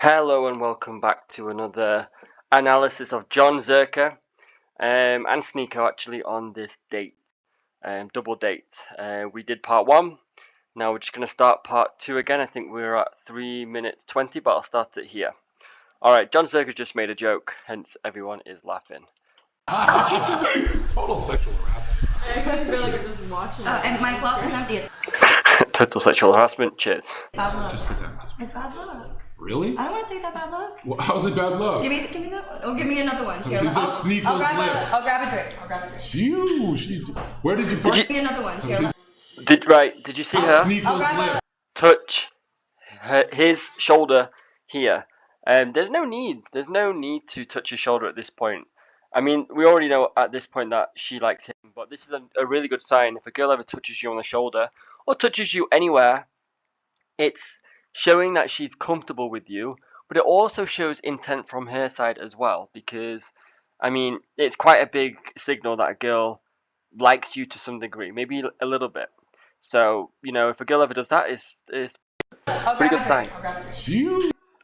Hello and welcome back to another analysis of Jon ZHERKA and SNEAKO actually on this date, double date. We did part 1, now we're just going to start part 2 again. I think we're at 3 minutes 20, but I'll start it here. Alright, Jon ZHERKA just made a joke, hence everyone is laughing. Total sexual harassment. I feel like it's just watching. And my glass is empty. It's Total sexual harassment, cheers. bad luck. Just pretend. It's bad luck. Really? I don't want to take that bad luck. Well, how's it bad luck? Give me that one. Oh, give me another one. Here, These are SNEAKO's lips. I'll grab a drink. Where did you park? Give me another one. Here. Did you see her SNEAKO's lips. touch his shoulder here? There's no need to touch his shoulder at this point. I mean, we already know at this point that she likes him, but this is a really good sign. If a girl ever touches you on the shoulder or touches you anywhere, it's showing that she's comfortable with you, but it also shows intent from her side as well, because, I mean, it's quite a big signal that a girl likes you to some degree, maybe a little bit. So, you know, if a girl ever does that, it's a pretty good sign.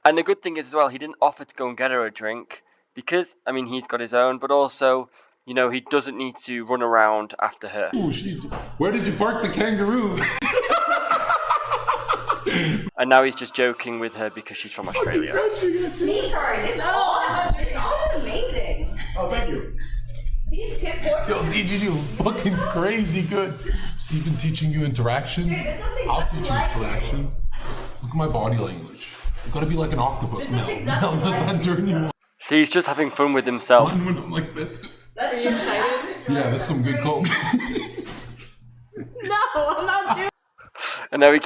And the good thing is as well, he didn't offer to go and get her a drink, because, I mean, he's got his own, but also, you know, he doesn't need to run around after her. Where did you park the kangaroo? And now he's just joking with her because she's from Australia. Sneaker, this all is amazing. Oh, thank you. These pit boards. Yo, DJ, you fucking crazy good. Stephen teaching you interactions. Dude, this looks I'll exactly teach you like interactions. Look at my body language. You gotta be like an octopus, This Mel. looks exactly Mel, does like that turn you on? See, he's just having fun with himself. When I'm like this. Are you excited? Yeah, that's some good coke. No, I'm not doing. And now he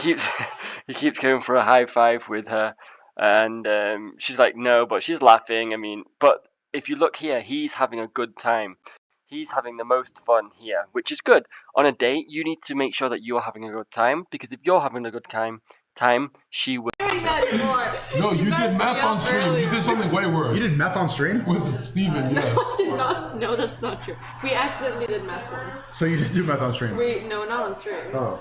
keeps going for a high five with her, and she's like no, but she's laughing. I mean, but if you look here, he's having a good time. He's having the most fun here, which is good. On a date, you need to make sure that you're having a good time, because if you're having a good time, she will. Doing that anymore. No, you did meth on stream. You did something way worse. You did meth on stream? With Steven, yeah. I did not. No, that's not true. We accidentally did math once. So you did do meth on stream? No, not on stream. Oh.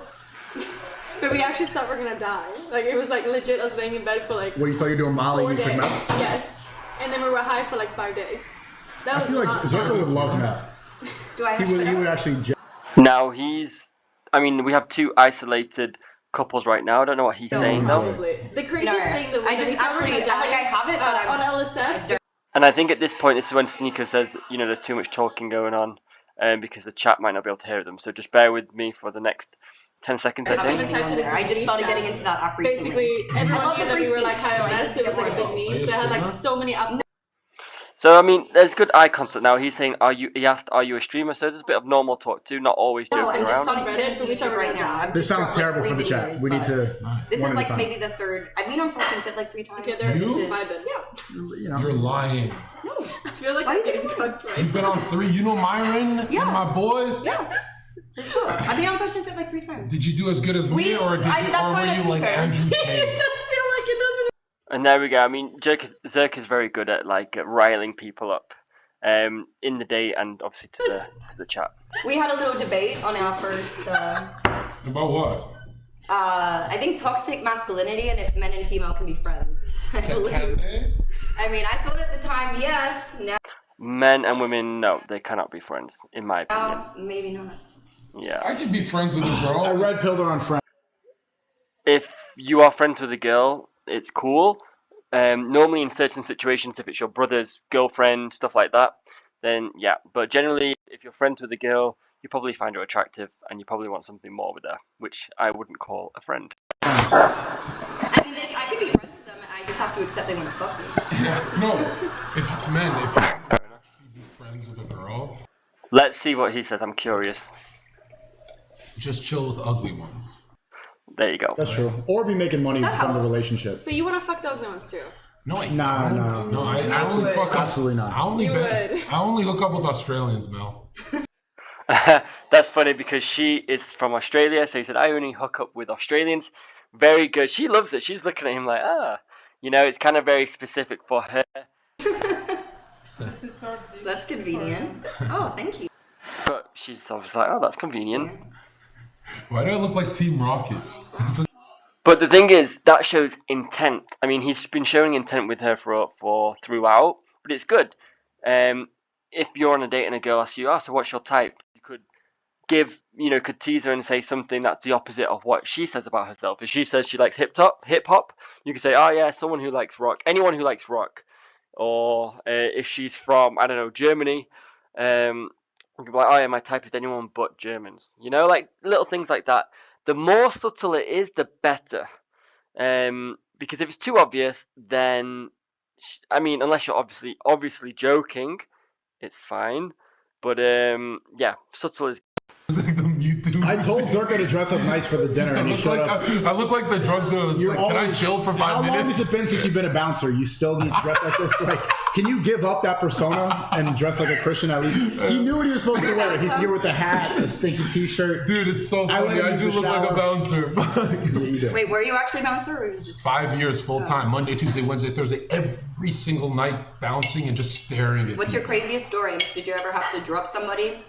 But we actually thought we were gonna die. Like it was like legit us laying in bed for like. What, you thought you were doing Molly 4 and you took days. meth? Yes. And then we were high for like 5 days. That I was feel like not Zherka fun. would love meth. Do I have He to would actually... Now I mean, we have 2 isolated couples right now. I don't know what he's saying though. Probably. The craziest No, thing that I just actually, I have it, but on LSF. And I think at this point, this is when SNEAKO says, you know, there's too much talking going on, because the chat might not be able to hear them. So just bear with me for the next 10 seconds, I think. I just started getting into that app recently. Basically, every I love time the that we free were like speech, high so on I S, just it was get like a big one. meme. So I had like so many up. So I mean, there's good eye contact now. He's saying, he asked, are you a streamer? So there's a bit of normal talk too, not always No, joking I'm just around. starting to get into YouTube right now. I've This just sounds got, like, terrible for the 3 chat. videos, We need but to... This one is at a like time. maybe the 3rd. I've been on Flirting Fit like 3 times. Together, This is, vibing. yeah. You know. You're lying. No. I feel like Why I'm is it getting annoying? cooked right You've been on 3. You know Myron Yeah. and my boys? Yeah. I've been on Flirting Fit like 3 times. Did you do as good as me, or that's were why you that's like fair. Andrew It Tate? does feel like it doesn't. And there we go. I mean, ZHERKA's very good at like riling people up, in the day and obviously to the chat. We had a little debate on our first, About what? I think toxic masculinity and if men and female can be friends. I Can believe. they? I mean, I thought at the time, yes. Now, Men and women, no, they cannot be friends, in my opinion. maybe not. Yeah. I could be friends with a girl. I red pilled her on friend. If you are friends with a girl, it's cool. Normally in certain situations, if it's your brother's girlfriend, stuff like that, then yeah. But generally, if you're friends with a girl, you probably find her attractive and you probably want something more with her, which I wouldn't call a friend. I mean, I could be friends with them, I just have to accept they want to fuck me. Yeah, no. If you actually be friends with a girl, Let's see what he says. I'm curious. just chill with ugly ones. There you go. That's true. Or be making money That from the helps. relationship. But you want to fuck those ones too. No, I Nah, don't. nah. No, I only would. fuck Absolutely not. I only You would. I only hook up with Australians, Mel. That's funny because she is from Australia, so he said, I only hook up with Australians. Very good. She loves it. She's looking at him like, you know, it's kind of very specific for her. That's convenient. Oh, thank you. But she's obviously like, oh, that's convenient. Why do I look like Team Rocket? But the thing is, that shows intent. I mean, he's been showing intent with her for throughout, but it's good. Um, if you're on a date and a girl asks you, "Oh, so what's your type?" You could could tease her and say something that's the opposite of what she says about herself. If she says she likes hip hop, you could say, "Oh yeah, someone who likes rock, anyone who likes rock." Or if she's from, I don't know, Germany, you could be like, "Oh yeah, my type is anyone but Germans." Like little things like that. The more subtle it is, the better. Because if it's too obvious, then I mean, unless you're obviously joking, it's fine. But yeah, subtle is. Like the Mewtwo. I told Zherka to dress up nice for the dinner, and he showed up. I look like the drunk dude. It's like, can I chill for 5 How minutes? long has it been since you've been a bouncer? You still need to dress like this? Like, can you give up that persona and dress like a Christian at least? He knew what he was supposed to wear. He's here with the hat, the stinky t-shirt. Dude, it's so funny. I do look like a bouncer. Wait, were you actually a bouncer or was it just 5 years full time, Monday, Tuesday, Wednesday, Thursday, every single night bouncing and just staring at What's your people. craziest story? Did you ever have to drop somebody?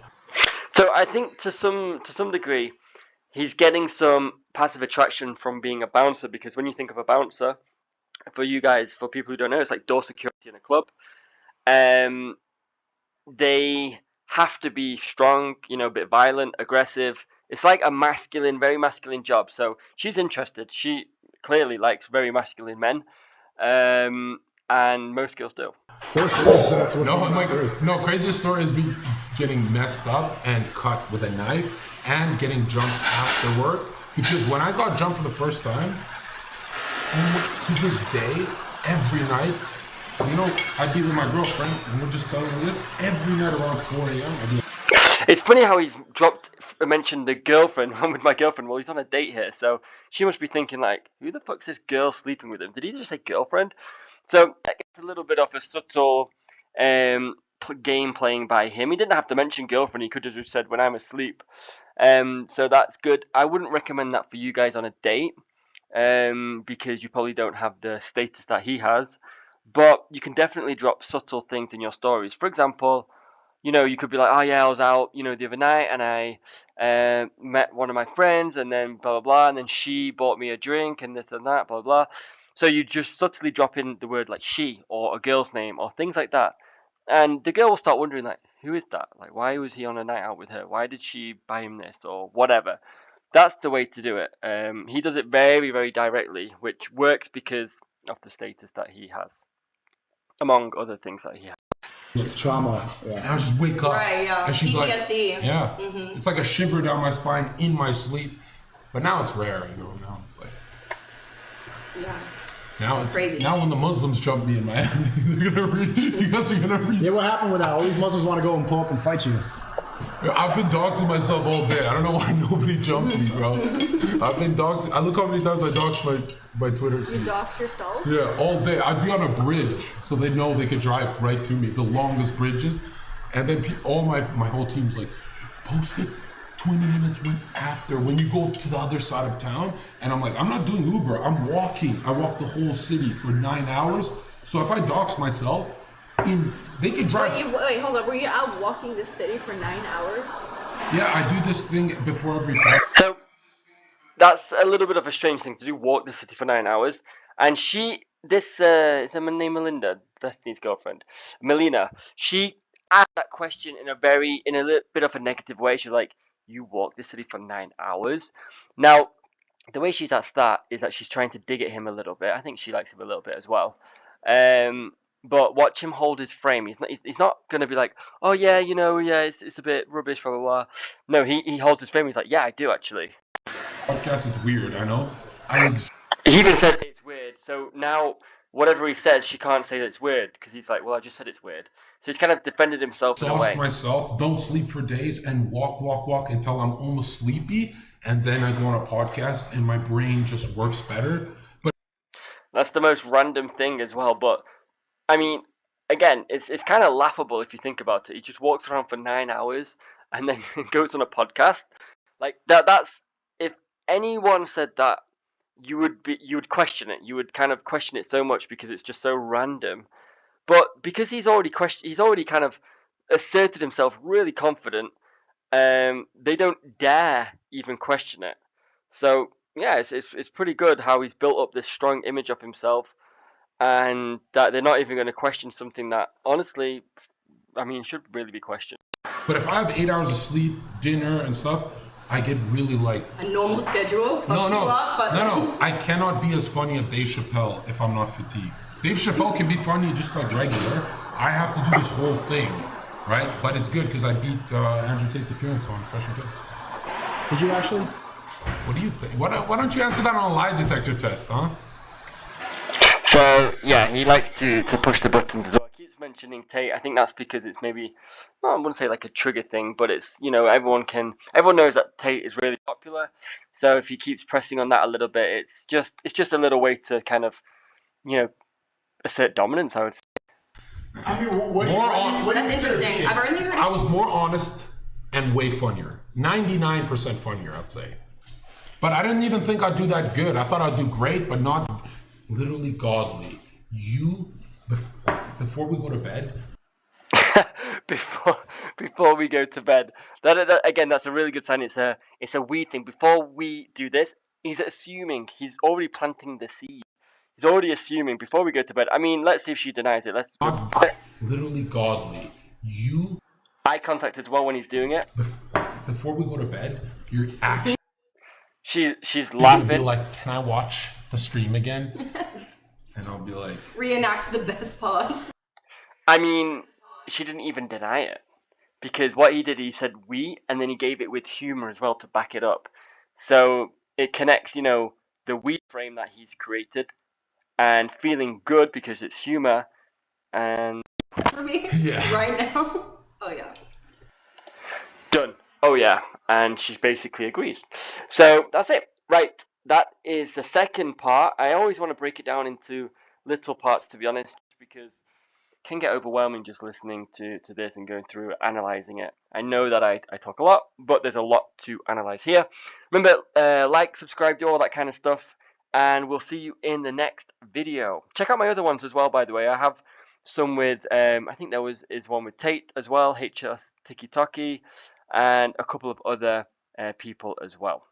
So I think to some degree, he's getting some passive attraction from being a bouncer, because when you think of a bouncer, for you guys, for people who don't know, it's like door security in a club. They have to be strong, a bit violent, aggressive. It's like a very masculine job. So she's interested. She clearly likes very masculine men, and most girls do. That's what No, craziest story is me getting messed up and cut with a knife and getting jumped after work. Because when I got jumped for the first time, to this day, every night, I'd be with my girlfriend and we're just telling this every night around 4 a.m. I'd be like, It's funny how he's mentioned the girlfriend. I'm with my girlfriend. Well, he's on a date here, so she must be thinking like, who the fuck's this girl sleeping with him? Did he just say girlfriend? So it's a little bit of a subtle game playing by him. He didn't have to mention girlfriend. He could have just said when I'm asleep. So that's good. I wouldn't recommend that for you guys on a date, because you probably don't have the status that he has. But you can definitely drop subtle things in your stories. For example, you could be like, "Oh yeah, I was out, the other night, and I met one of my friends, and then blah blah blah, and then she bought me a drink, and this and that, blah blah." So you just subtly drop in the word like she or a girl's name or things like that, and the girl will start wondering like, "Who is that? Like, why was he on a night out with her? Why did she buy him this or whatever?" That's the way to do it. He does it very very directly, which works because of the status that he has, among other things that he has. It's trauma. and Yeah. I just wake up. Right, yeah. And she'd be like, PTSD. yeah. It's like a shiver down my spine in my sleep. But now it's rare, now it's like, Yeah. now That's it's crazy. Now when the Muslims jump me in Miami, you guys are gonna read. Yeah, what happened with that? All these Muslims want to go and pull up and fight you. I've been doxing myself all day. I don't know why nobody jumped me, bro. I've been doxing. I look how many times I doxed my Twitter You feed. doxed yourself? Yeah, all day. I'd be on a bridge, so they know they could drive right to me, the longest bridges. And then all my whole team's like, post it 20 minutes after when you go to the other side of town. And I'm like, I'm not doing Uber. I'm walking. I walk the whole city for 9 hours. So if I dox myself, they can drive. Wait, hold on. Were you out walking the city for 9 hours? Yeah, I do this thing before every podcast. So that's a little bit of a strange thing to do, walk the city for 9 hours. And is her name Melinda, Destiny's girlfriend, Melina, she asked that question in a little bit of a negative way. She's like, "You walk the city for 9 hours?" Now, the way she's asked that is that she's trying to dig at him a little bit. I think she likes him a little bit as well. But watch him hold his frame. He's not gonna be like, "Oh yeah, yeah, it's a bit rubbish, blah blah blah." No, he holds his frame. He's like, "Yeah, I do actually." Podcast is weird, I know. He even said it's weird. So now, whatever he says, she can't say that it's weird because he's like, "Well, I just said it's weird." So he's kind of defended himself in a way. Exhaust myself, don't sleep for days, and walk until I'm almost sleepy, and then I go on a podcast, and my brain just works better. But That's the most random thing as well. But I mean, again, it's kind of laughable if you think about it. He just walks around for 9 hours and then goes on a podcast like that. That's if anyone said that, you would question it. You would kind of question it so much because it's just so random. But because he's already kind of asserted himself really confident, they don't dare even question it. So yeah, it's pretty good how he's built up this strong image of himself, and that they're not even going to question something that honestly, I mean, should really be questioned. But if I have 8 hours of sleep, dinner, and stuff, I get really like. A normal schedule. No, fucks no, you up, but no. I cannot be as funny as Dave Chappelle if I'm not fatigued. Dave Chappelle can be funny just like regular. I have to do this whole thing, right? But it's good because I beat Andrew Tate's appearance on Fresh and Good. Did you actually? What do you think? Why don't you answer that on a lie detector test, huh? So yeah, he likes to push the buttons as well. He keeps mentioning Tate. I think that's because it's maybe, I wouldn't say like a trigger thing, but it's, you know, everyone knows that Tate is really popular. So if he keeps pressing on that a little bit, it's just a little way to kind of, you know, assert dominance, I would say. I mean, what do you that's consider interesting. being? I've only heard I was more honest and way funnier. 99% funnier, I'd say. But I didn't even think I'd do that good. I thought I'd do great, but not literally godly. Before we go to bed, before we go to bed. That again, that's a really good sign. It's a we thing. Before we do this, he's assuming, he's already planting the seed. He's already assuming before we go to bed. I mean, let's see if she denies it. Let's not literally godly. Eye contact as well when he's doing it. Before we go to bed, you're actually. She's Be laughing. like, can I watch the stream again? And I'll be like, reenact the best parts. I mean, she didn't even deny it. Because what he did, he said we, and then he gave it with humor as well to back it up. So it connects, you know, the we frame that he's created and feeling good because it's humor. And For me, Yeah. right now. Oh yeah. done. Oh yeah, and she basically agrees. So that's it. Right, that is the second part. I always want to break it down into little parts, to be honest, because it can get overwhelming just listening to this and going through analyzing it. I know that I talk a lot, but there's a lot to analyze here. Remember, like, subscribe, do all that kind of stuff, and we'll see you in the next video. Check out my other ones as well, by the way. I have some with, I think there is one with Tate as well, HS Tiki Toki, and a couple of other people as well.